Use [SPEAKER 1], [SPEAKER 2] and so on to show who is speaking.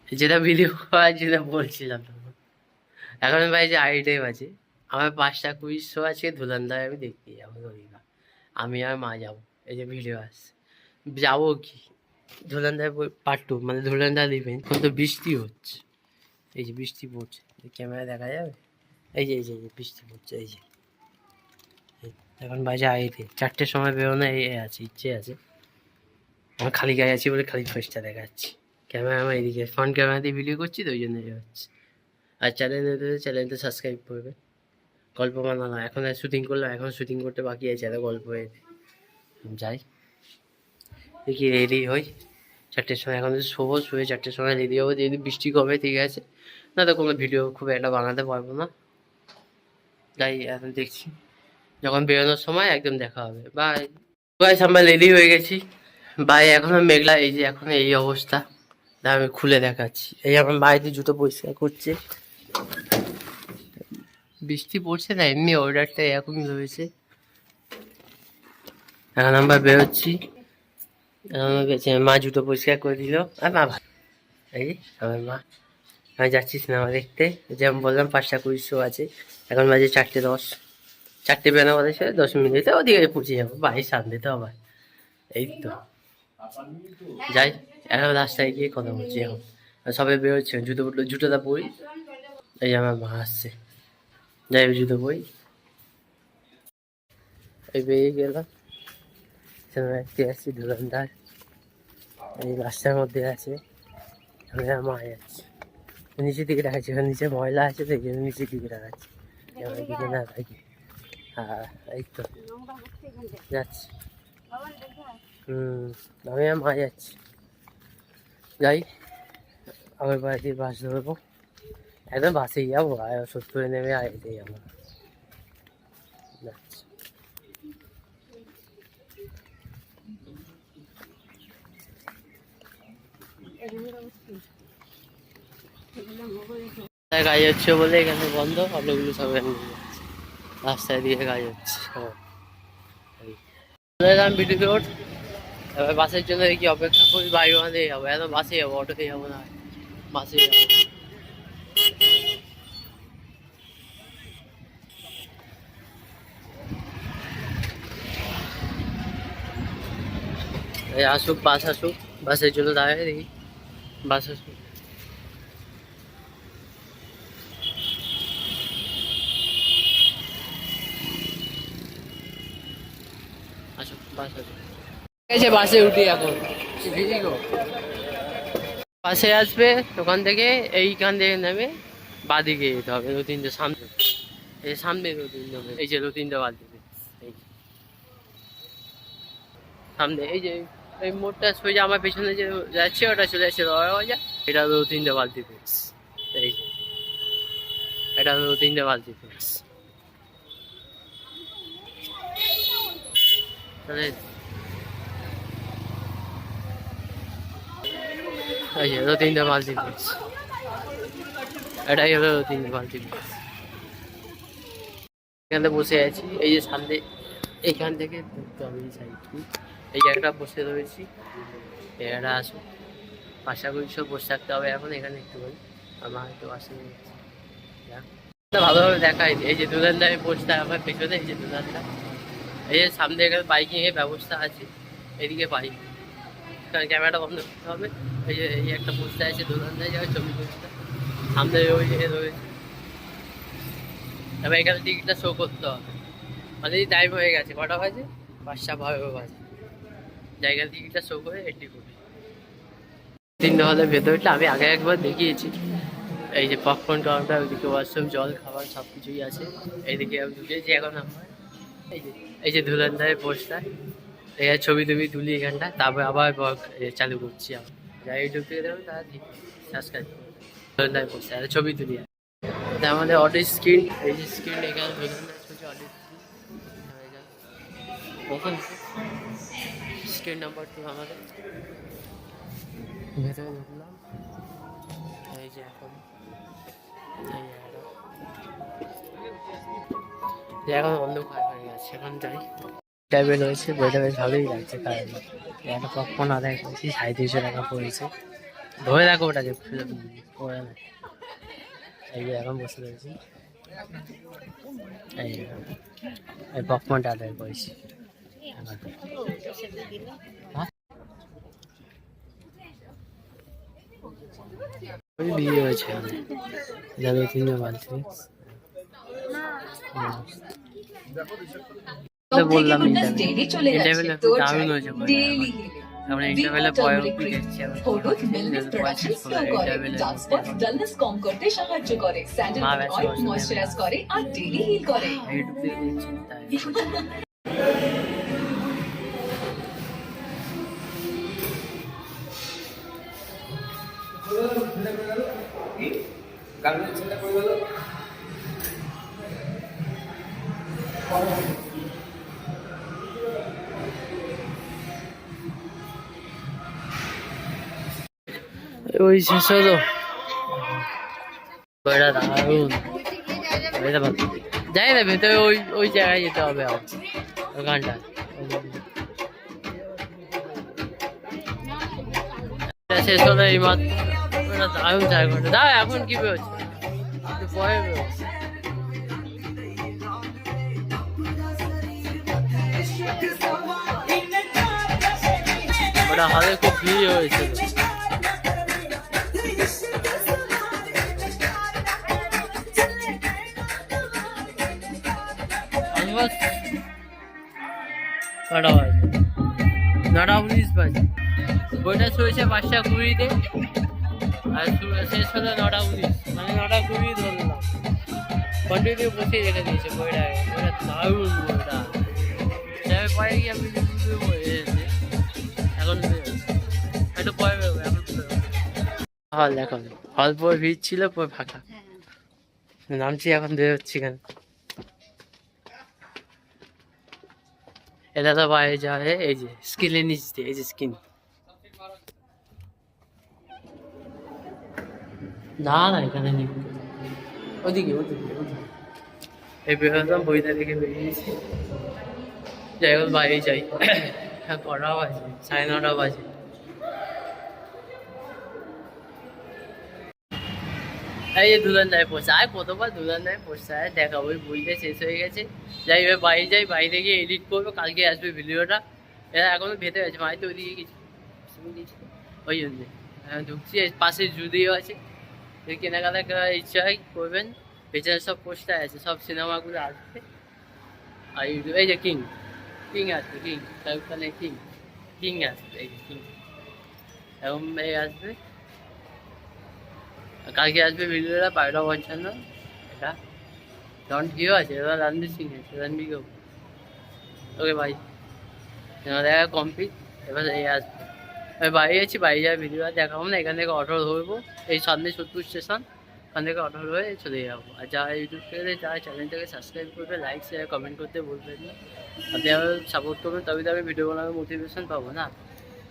[SPEAKER 1] যেটা ভিডিও করার জন্য বলছিলাম তখন। এখন বাজে 8টাই বাজে। আমার 5টা 20 আছে, ধুলান্ধার আমি দেখতে যাবো রবিবার। আমি আর মা যাবো। এই যে ভিডিও আসছে, যাবো কি ধুলান্ধার পার্ট 2, মানে ধুলান্ধার ইভেন্ট। এখন তো বৃষ্টি হচ্ছে, এই যে বৃষ্টি পড়ছে, ক্যামেরা দেখা যাবে। এই যে বৃষ্টি পড়ছে, এই যে এখন বাজে 8টে। 4টের সময় বেরোনো আছে, ইচ্ছে আছে। আমার খালি গায়ে আছি বলে খালি ফেসটা দেখাচ্ছি। ক্যামেরা আমার এদিকে, ফ্রন্ট ক্যামেরা দিয়ে ভিডিও করছি তো, ওই জন্য হচ্ছে। আর চ্যানেলটা সাবস্ক্রাইব করবে। গল্প বানানো এখন আর শুটিং করলাম, এখন শুটিং করতে বাকি আছে, এত গল্প যাই দেখি রেডি হই 4টের সময়। এখন যদি শোবো, শুয়ে 4টের সময় রেডি হবো। যদি বৃষ্টি কমে ঠিক আছে, না তো কোনো ভিডিও খুব একটা বানাতে পারবো না। তাই এখন দেখছি, যখন বেরোনোর সময় একদম দেখা হবে। বাই গাইস, আমরা রেডি হয়ে গেছি। বাই। এখনো মেঘলা, এই যে এখন এই অবস্থা। আমি খুলে দেখাচ্ছি। এই আমার বাড়িতে জুতো পরিষ্কার করছে। বৃষ্টি পড়ছে না, এমনি অর্ডারটা এরকমই রয়েছে। এখন আমরা বেরোচ্ছি। মা জুতো পরিষ্কার করে দিল। আর মা এই আমার মা। আমি যাচ্ছি সিনেমা দেখতে, যেমন বললাম 5টা 20 আছে। এখন বাজে 4টে 10। 4টে বেরোনো বাজে 10 মিনিটে ওদিকে পৌঁছে যাবো বাড়ির সামনে তো আবার। এই তো যাই, এখন রাস্তায় গিয়ে কথা বলছি। এখন সবাই বেরোচ্ছে, জুতোটা পরি। এই আমার মা আসছে, যাই জুতো পরি। এই বেরিয়ে গেলাম, দেখতে আসছি ধুরন্ধর। এই রাস্তার মধ্যে আছে, আমার মা যাচ্ছে। নিচের দিকে দেখাচ্ছি, ওখানে নিচে ময়লা আছে তো, এই জন্য নিচের দিকে দেখাচ্ছি, আমার দিকে না থাকি। হ্যাঁ এই তো যাচ্ছি। আমি আর মা যাচ্ছি। যাই, আমার বাড়িতে বাস ধরবো। একদম বাসেই যাবো, আর 70-এ নেমে আর এতে যাবো। যাচ্ছি। কাজ হচ্ছে বলে এখানে বন্ধ, অটোগুলো সব রাস্তায় দিয়ে কাজ হচ্ছে। BT road. এবার বাসের জন্য দেখি অপেক্ষা করি, বাড়ি বাঁধে যাবো। এত বাসে যাবো, অটোতে যাবো না, বাসে যাবো। এই আসুক, বাস আসুক, বাসের জন্য দাঁড়ায় দেখি, বাস আসুক। আসুক, বাস আসুক। ঠিক আছে, বাসে উঠি এখন। বাসে আসবে ওখান থেকে, এইখান থেকে নেমে বাদিকে যেতে হবে, 2-3টে সামনে। এই সামনে 2-3টে, এই যে 2-3টে বাদিকে, এই সামনে এই যে এই মোড়টা সোজা আমার পেছনে যে যাচ্ছে, ওটা চলে যাচ্ছে রয় বাজার। এটা 2-3টে বালতি পেস, এই যে এটা 2-3টে বালতি পেস। তাহলে এই যে 2-3টে বালতি পেস, এটাই হলো 2-3টে বালতি পেস। এখানে বসে আছি, এই যে সামনে এইখান থেকে ঢুকতে হবে এই সাইড। এই জায়গাটা বসে রয়েছি, এরা আসুক। 5টা 20 বসে থাকতে হবে এখন এখানে একটুখানি। আমার একটু আসে ভালোভাবে দেখায়নি। এই যে দুধানদায় বসতে আমার পেছনে, এই যে দুধানদা। এই যে সামনে এখানে বাইকিং এর ব্যবস্থা আছে, এদিকে বাইক, কারণ ক্যামেরাটা বন্ধ করতে হবে। এই যে এই একটা পোস্টে আছে দুধানদায় যাওয়ার ছবি তুলতে, সামনে ওই যে রয়েছে। তবে এখানে টিকিটটা শো করতে হবে। অলরেডি টাইম হয়ে গেছে, কটা বাজে? 5টা 12 বাজে। জায়গার টিকিটটা শো করে এন্ট্রি করি। 3টে হলের ভেতরটা আমি আগে একবার দেখিয়েছি। এই যে পপকর্ন কাউন্টার, ওইদিকে ওয়াশরুম, জল খাবার সব কিছুই আছে। এইদিকে আমি ঢুকেছি এখন আমার। এই যে ধুলান্ধারের পোস্টার, এই ছবি টবি তুলি এখানটা, তারপর আবার চালু করছি। আবার যাই ইউটিউব থেকে দেবেন তারা ঠিক সাবস্ক্রাইব করবে। ধুলান্ধারের পোস্টার ছবি তুলি। এটা আমাদের অটো স্ক্রিন, এই যে স্ক্রিন এখানে ধুলান্ধার ছবি অটো স্ক্রিন। স্ক্রিন নাম্বার 2 আমাদের। ভেতরে ঢুকলাম, এই যে এখন এখন অন্ধকার হয়ে গেছে, এখন যাই। টাইপের রয়েছে, বইটা বেশ ভালোই লাগছে। কারণ একটা পপকর্ন আদায় করেছি, 350 টাকা পড়েছে। ধরে রাখো ওটাকে পড়ে না। এই যে এখন বসে রয়েছি, এই এই পপকর্নটা অর্ডার করেছি। ওই বিয়ে হয়েছে যাবে তিনজন বাড়িতে বললাম দারুণ হয়েছে। আমরা ইন্টারভেলে পয়েন্ট দেখছি,
[SPEAKER 2] হলুদ মিল্ক প্রোডাকশন স্লো করে, ডার্ক স্পট ডালনেস কম করতে সাহায্য করে, স্যান্ডেলউড অয়েল ময়েশ্চারাইজ করে আর ডেইলি হিল করে।
[SPEAKER 1] ওই শেষ হলো, ওইটা দারুণ। যাই না ভেতরে, ওই ওই জায়গায় যেতে হবে আমার, ওখানটা শেষ হলো এই মাত্র। ওটা দারুণ জায়গাটা, দাও এখন কি বেরোচ্ছে, একটু পরে বেরোচ্ছে। ওটা হলে খুব ভিড় হয়েছিল। কটা বাজে? 9:19 বাজে। বইটা শুয়েছে 5:20-তে আর শেষ হলো 9:19, মানে 9:20 ধরলাম। কন্টিনিউ বসে রেখে দিয়েছে বইটা। বইটা দারুণ বইটা। পরে গিয়ে আমি এখন একটু পরে বেরোবো, এখন হল এখন হল পরে ভিড় ছিল, পরে ফাঁকা। নামছি এখন, বেরোচ্ছি কেন। এটা তো বাইরে যায়, এই যে স্কিনের নিচ দিয়ে, এই যে স্কিন। না না এখানে নেই, ওদিকে ওদিকে ওদিকে। এই বেরোতাম, বইটা দেখে বেরিয়েছি। যাই হোক বাইরে যাই। হ্যাঁ কটা বাজে? 9:30 বাজে। এই যে দুলান যায় পড়ছে, আর কতবার দুলান যায় পড়ছে, আর দেখাবো। বইটা শেষ হয়ে গেছে। যাই এবার বাইরে যাই, বাইরে গিয়ে এডিট করবো, কালকে আসবে ভিডিওটা। এরা এখনো ভেতরে আছে, মাই তো ওইদিকে গেছি, ওই জন্যে ঢুকছি। পাশে জুদিও আছে, যদি কেনাকাটা করার ইচ্ছা হয় করবেন। পেছনে সব পোস্টার আছে, সব সিনেমাগুলো আসবে। আর ইউটিউব এই যে কিং, কিং আসবে, কিং শাহরুখ খানের কিং, কিং আসবে, এই যে কিং এবং এই আসবে। কালকে আসবে ভিডিওটা 12:55। এটা ডন হিও আছে, এবার রণবীর সিং আছে, রণবীর কাপুর। ওকে ভাই, দেখা কমপ্লিট। এবার এই আসবে, আমি বাইরে আছি, বাইরে যাওয়ার ভিডিও আর দেখাবো না। এখান থেকে অটো ধরবো, এই সামনে সোদপুর স্টেশন, ওখান থেকে অটো ধরে চলে যাবো। আর যারা ইউটিউব থেকে, যারা চ্যানেলটাকে সাবস্ক্রাইব করবে, লাইক শেয়ার কমেন্ট করতে বলবেন না। আপনি আমার সাপোর্ট করবেন, তবে তো আমি ভিডিও বানানোর মোটিভেশন পাবো না।